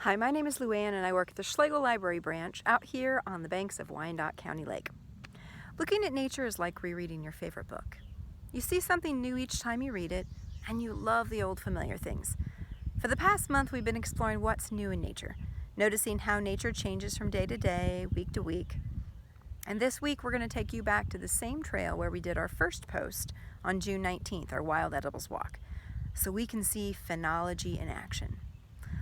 Hi, my name is LuAnn and I work at the Schlagle Library branch out here on the banks of Wyandotte County Lake. Looking at nature is like rereading your favorite book. You see something new each time you read it, and you love the old familiar things. For the past month, we've been exploring what's new in nature, noticing how nature changes from day to day, week to week. And this week, we're going to take you back to the same trail where we did our first post on June 19th, our Wild Edibles Walk, so we can see phenology in action.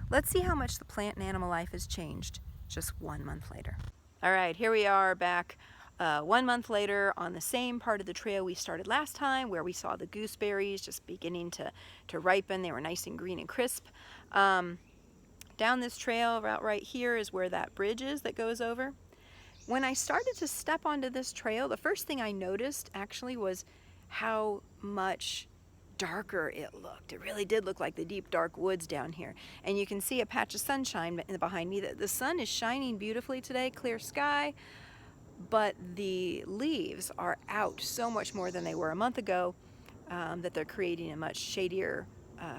Let's see how much the plant and animal life has changed just 1 month later. All right, here we are back 1 month later on the same part of the trail we started last time, where we saw the gooseberries just beginning to ripen. They were nice and green and crisp. Down this trail right here is where that bridge is that goes over. When I started to step onto this trail, the first thing I noticed actually was how much darker it looked. It really did look like the deep dark woods down here. And you can see a patch of sunshine behind me. The sun is shining beautifully today, clear sky, but the leaves are out so much more than they were a month ago, that they're creating a much shadier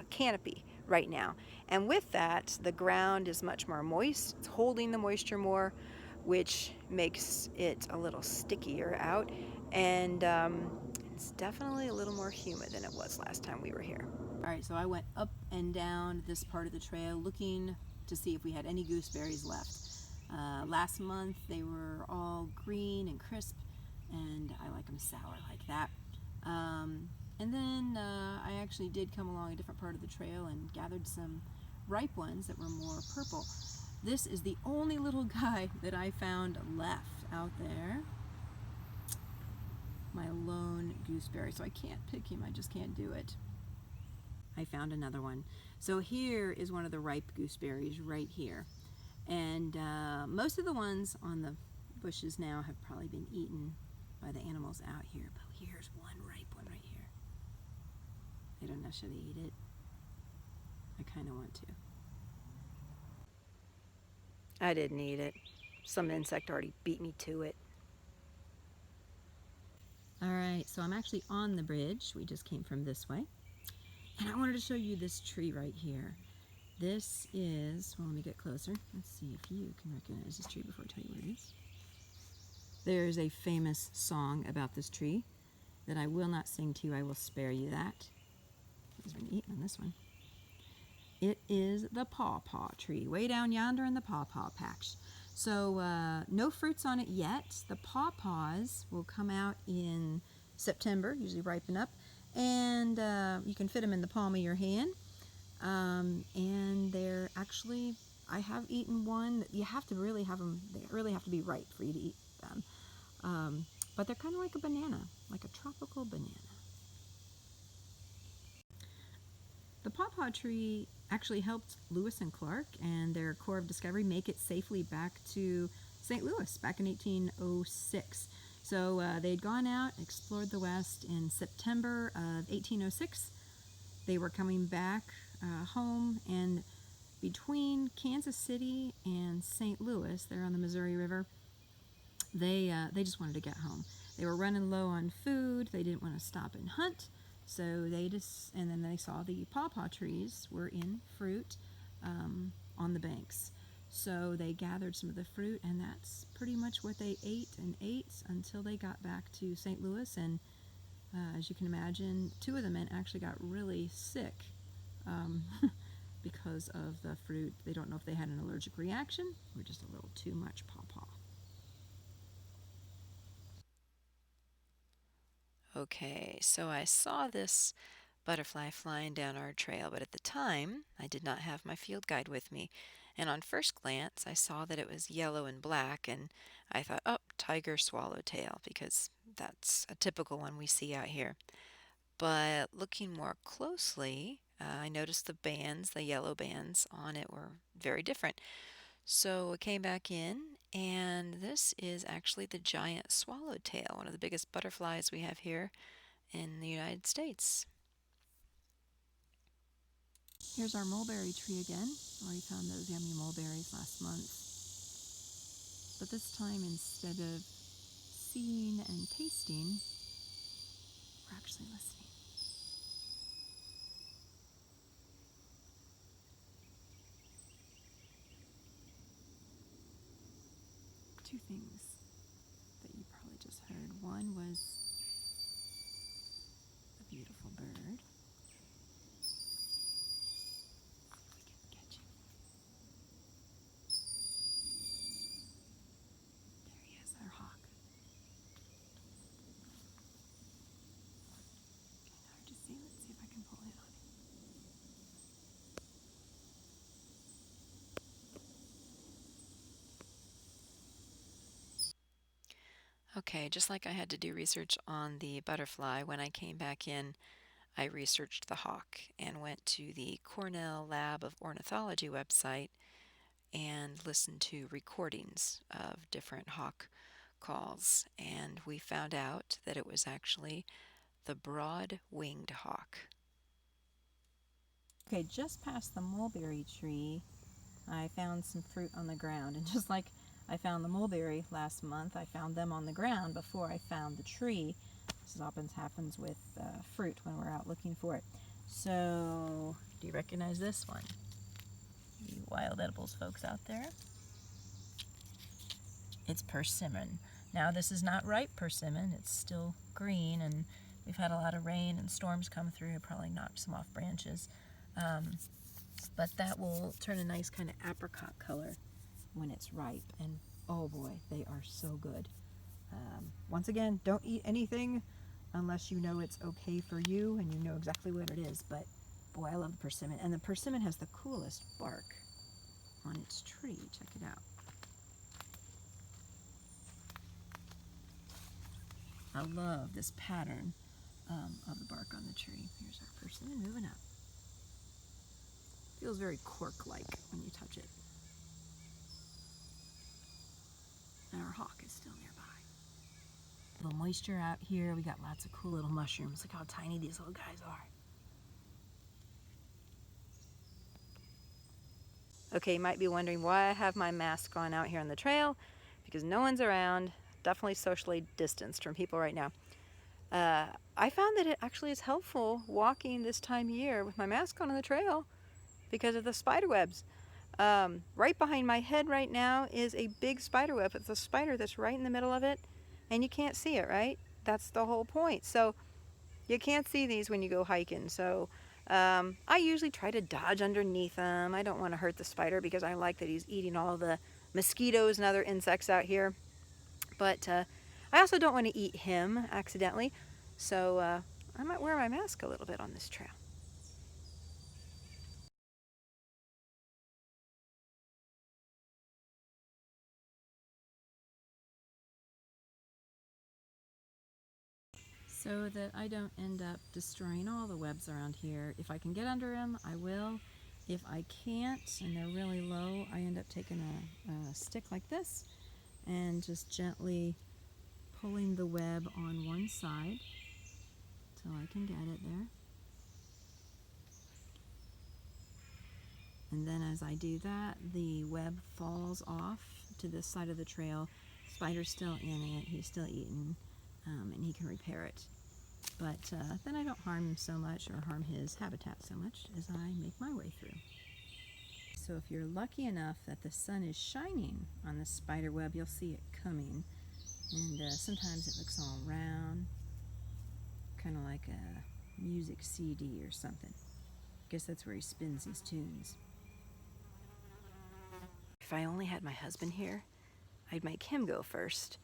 canopy right now. And with that, the ground is much more moist. It's holding the moisture more, which makes it a little stickier out. And it's definitely a little more humid than it was last time we were here. All right, so I went up and down this part of the trail looking to see if we had any gooseberries left. Last month they were all green and crisp, and I like them sour like that. And then I actually did come along a different part of the trail and gathered some ripe ones that were more purple. This is the only little guy that I found left out there. My lone gooseberry, so I can't pick him, I just can't do it. I found another one. So here is one of the ripe gooseberries right here. And most of the ones on the bushes now have probably been eaten by the animals out here, but here's one ripe one right here. I don't know, should I eat it? I kind of want to. I didn't eat it. Some insect already beat me to it. Alright, so I'm actually on the bridge. We just came from this way. And I wanted to show you this tree right here. This is, well, let me get closer. Let's see if you can recognize this tree before I tell you what it is. There's a famous song about this tree that I will not sing to you. I will spare you that. He's been eaten on this one. It is the Pawpaw Tree, way down yonder in the pawpaw patch. So no fruits on it yet. The pawpaws will come out in September, usually ripen up, and you can fit them in the palm of your hand. And they're actually, I have eaten one. You have to really have them, they really have to be ripe for you to eat them. But they're kind of like a banana, like a tropical banana. The Pawpaw Tree actually helped Lewis and Clark and their Corps of Discovery make it safely back to St. Louis back in 1806. So they'd gone out, explored the West in September of 1806. They were coming back home, and between Kansas City and St. Louis, there on the Missouri River, they just wanted to get home. They were running low on food. They didn't want to stop and hunt. So and then they saw the pawpaw trees were in fruit on the banks. So they gathered some of the fruit, and that's pretty much what they ate until they got back to St. Louis. And as you can imagine, 2 of the men actually got really sick because of the fruit. They don't know if they had an allergic reaction or just a little too much pawpaw. Okay, so I saw this butterfly flying down our trail, but at the time I did not have my field guide with me. And on first glance I saw that it was yellow and black, and I thought, oh, tiger swallowtail, because that's a typical one we see out here. But looking more closely, I noticed the bands, the yellow bands on it were very different. So I came back in, and this is actually the giant swallowtail, one of the biggest butterflies we have here in the United States. Here's our mulberry tree again. Already found those yummy mulberries last month. But this time, instead of seeing and tasting, we're actually listening. two things that you probably just heard. One was a beautiful bird. We can catch him. There he is, our hawk. Kind of hard to see. Let's see if I can pull in on him. Okay, just like I had to do research on the butterfly, when I came back in, I researched the hawk and went to the Cornell Lab of Ornithology website and listened to recordings of different hawk calls, and we found out that it was actually the broad-winged hawk. Okay, just past the mulberry tree, I found some fruit on the ground, and just like I found the mulberry last month, I found them on the ground before I found the tree. This often happens with fruit when we're out looking for it. So, do you recognize this one? You wild edibles folks out there? It's persimmon. Now, this is not ripe persimmon. It's still green, and we've had a lot of rain and storms come through. It probably knocked some off branches. But that will turn a nice kind of apricot color when it's ripe, and oh boy, they are so good. Once again, don't eat anything unless you know it's okay for you and you know exactly what it is, but boy, I love the persimmon, and the persimmon has the coolest bark on its tree. Check it out. I love this pattern of the bark on the tree. Here's our persimmon moving up. Feels very cork-like when you touch it. And our hawk is still nearby. A little moisture out here. We got lots of cool little mushrooms. Look how tiny these little guys are. Okay, you might be wondering why I have my mask on out here on the trail. Because no one's around. Definitely socially distanced from people right now. I found that it actually is helpful walking this time of year with my mask on the trail because of the spider webs. Right behind my head right now is a big spider web. It's a spider that's right in the middle of it, and you can't see it, right? That's the whole point. So you can't see these when you go hiking. So I usually try to dodge underneath them. I don't want to hurt the spider because I like that he's eating all the mosquitoes and other insects out here. But I also don't want to eat him accidentally. So I might wear my mask a little bit on this trail. So that I don't end up destroying all the webs around here. If I can get under them, I will. If I can't and they're really low, I end up taking a stick like this and just gently pulling the web on one side till I can get it there. And then as I do that, the web falls off to this side of the trail. Spider's still in it, he's still eating, and he can repair it. But then I don't harm him so much or harm his habitat so much as I make my way through. So if you're lucky enough that the sun is shining on the spider web, you'll see it coming. And sometimes it looks all round, kind of like a music CD or something. I guess that's where he spins his tunes. If I only had my husband here, I'd make him go first,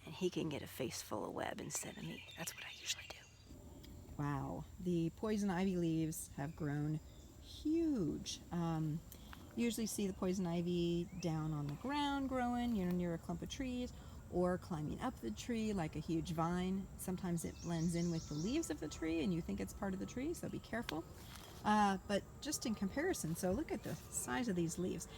and he can get a face full of web instead of me. That's what I usually do. Wow, the poison ivy leaves have grown huge. You usually see the poison ivy down on the ground growing, near a clump of trees, or climbing up the tree like a huge vine. Sometimes it blends in with the leaves of the tree and you think it's part of the tree, so be careful. But just in comparison, so look at the size of these leaves.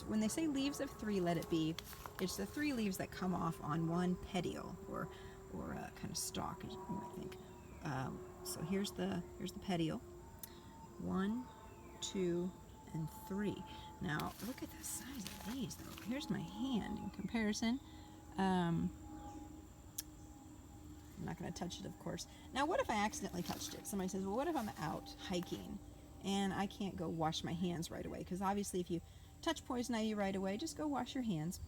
When they say leaves of 3, let it be, it's the 3 leaves that come off on one petiole, or kind of stalk, as you might think. So here's the petiole. 1, 2, and 3. Now look at the size of these though. Here's my hand in comparison. I'm not going to touch it, of course. Now what if I accidentally touched it? Somebody says, well, what if I'm out hiking and I can't go wash my hands right away? Because obviously if you touch poison ivy right away, just go wash your hands.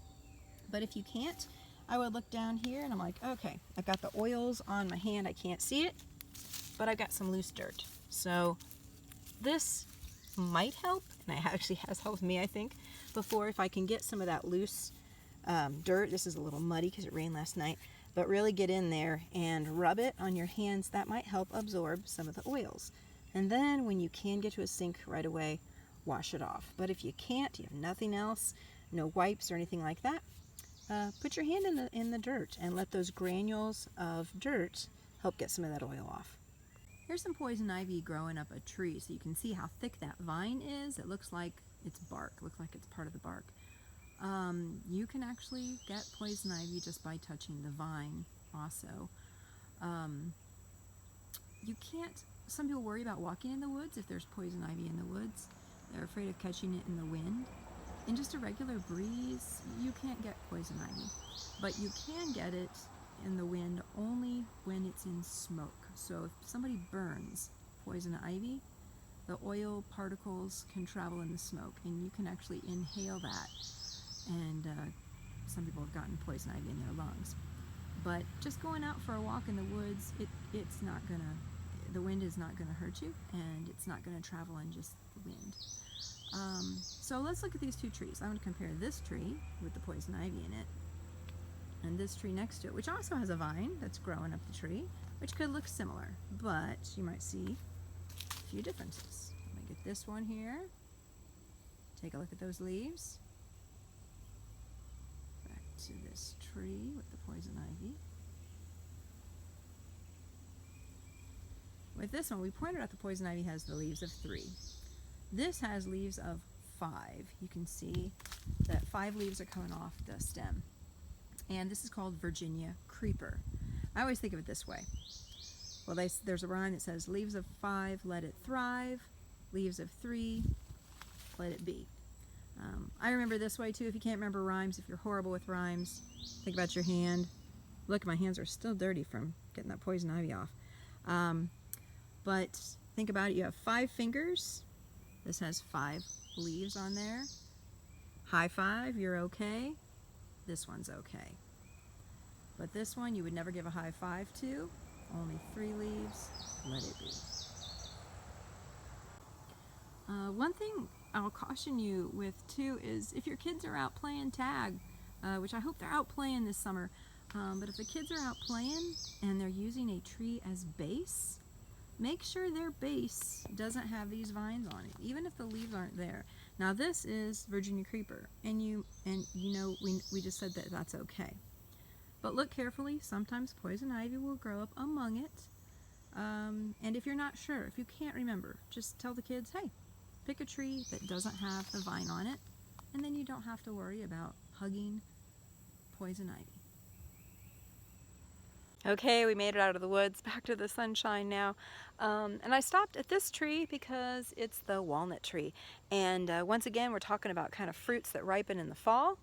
But if you can't, I would look down here and I'm like, okay, I've got the oils on my hand. I can't see it, but I've got some loose dirt. So this might help, and it actually has helped me, I think, before. If I can get some of that loose dirt, this is a little muddy because it rained last night, but really get in there and rub it on your hands. That might help absorb some of the oils. And then when you can get to a sink right away, wash it off. But if you can't, you have nothing else, no wipes or anything like that, put your hand in the dirt and let those granules of dirt help get some of that oil off. Here's some poison ivy growing up a tree, so you can see how thick that vine is. It looks like it's bark, looks like it's part of the bark. You can actually get poison ivy just by touching the vine also. You can't, some people worry about walking in the woods if there's poison ivy in the woods. They're afraid of catching it in the wind. In just a regular breeze, you can't get poison ivy, but you can get it in the wind only when it's in smoke. So if somebody burns poison ivy, the oil particles can travel in the smoke and you can actually inhale that. And some people have gotten poison ivy in their lungs. But just going out for a walk in the woods, it's not gonna, the wind is not gonna hurt you, and it's not gonna travel in just the wind. So let's look at these two trees. I'm going to compare this tree with the poison ivy in it and this tree next to it, which also has a vine that's growing up the tree, which could look similar, but you might see a few differences. Let me get this one here. Take a look at those leaves. Back to this tree with the poison ivy. With this one, we pointed out the poison ivy has the leaves of 3. This has leaves of 5. You can see that 5 leaves are coming off the stem. And this is called Virginia creeper. I always think of it this way. Well, there's a rhyme that says, leaves of 5, let it thrive. Leaves of 3, let it be. I remember this way too. If you can't remember rhymes, if you're horrible with rhymes, think about your hand. Look, my hands are still dirty from getting that poison ivy off. But think about it. You have 5 fingers. This has 5 leaves on there. High five, you're okay. This one's okay. But this one you would never give a high five to. Only 3 leaves, let it be. One thing I'll caution you with too is if your kids are out playing tag, which I hope they're out playing this summer, but if the kids are out playing and they're using a tree as base, make sure their base doesn't have these vines on it, even if the leaves aren't there. Now this is Virginia creeper, and you know we just said that that's okay. But look carefully, sometimes poison ivy will grow up among it. And if you're not sure, if you can't remember, just tell the kids, hey, pick a tree that doesn't have the vine on it, and then you don't have to worry about hugging poison ivy. Okay, we made it out of the woods, back to the sunshine now. And I stopped at this tree because it's the walnut tree. And once again, we're talking about kind of fruits that ripen in the fall.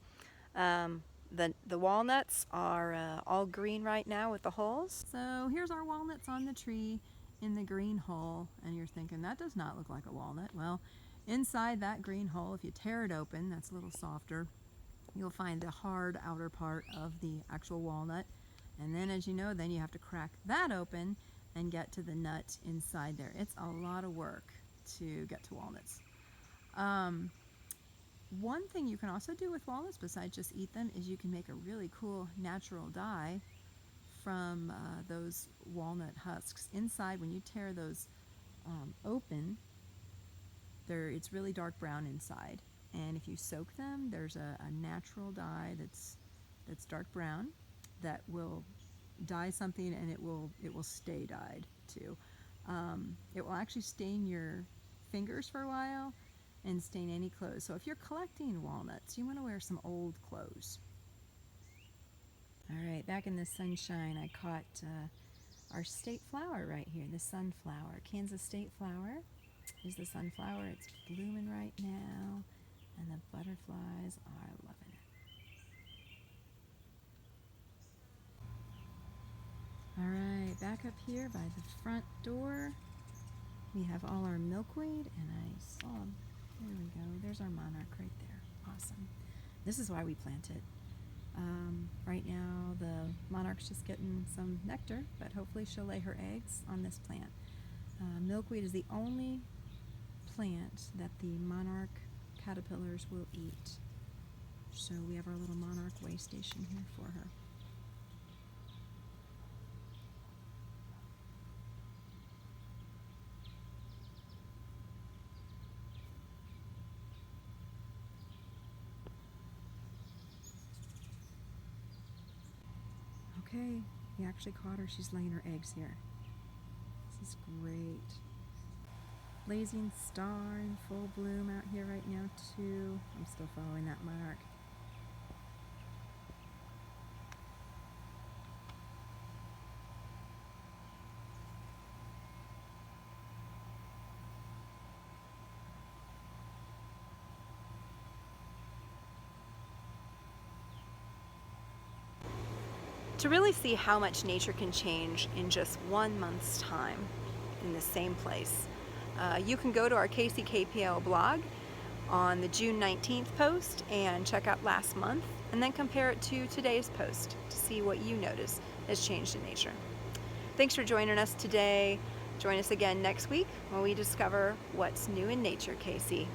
The walnuts are all green right now with the holes. So here's our walnuts on the tree in the green hole. And you're thinking, that does not look like a walnut. Well, inside that green hole, if you tear it open, that's a little softer, you'll find the hard outer part of the actual walnut. And then, as you know, then you have to crack that open and get to the nut inside there. It's a lot of work to get to walnuts. One thing you can also do with walnuts besides just eat them is you can make a really cool natural dye from those walnut husks. Inside, when you tear those open, it's really dark brown inside. And if you soak them, there's a natural dye that's dark brown that will dye something, and it will stay dyed too. It will actually stain your fingers for a while and stain any clothes. So if you're collecting walnuts, you want to wear some old clothes. All right, back in the sunshine, I caught our state flower right here, the sunflower. Kansas state flower is the sunflower. It's blooming right now, and the butterflies are loving it. All right, back up here by the front door, we have all our milkweed, and I saw, there we go, there's our monarch right there. Awesome. This is why we plant it. Right now the monarch's just getting some nectar, but hopefully she'll lay her eggs on this plant. Milkweed is the only plant that the monarch caterpillars will eat. So we have our little monarch way station here for her. Okay, we actually caught her. She's laying her eggs here. This is great. Blazing star in full bloom out here right now too. I'm still following that monarch. To really see how much nature can change in just 1 month's time in the same place, you can go to our KCKPL blog on the June 19th post and check out last month, and then compare it to today's post to see what you notice has changed in nature. Thanks for joining us today. Join us again next week when we discover what's new in nature, KC.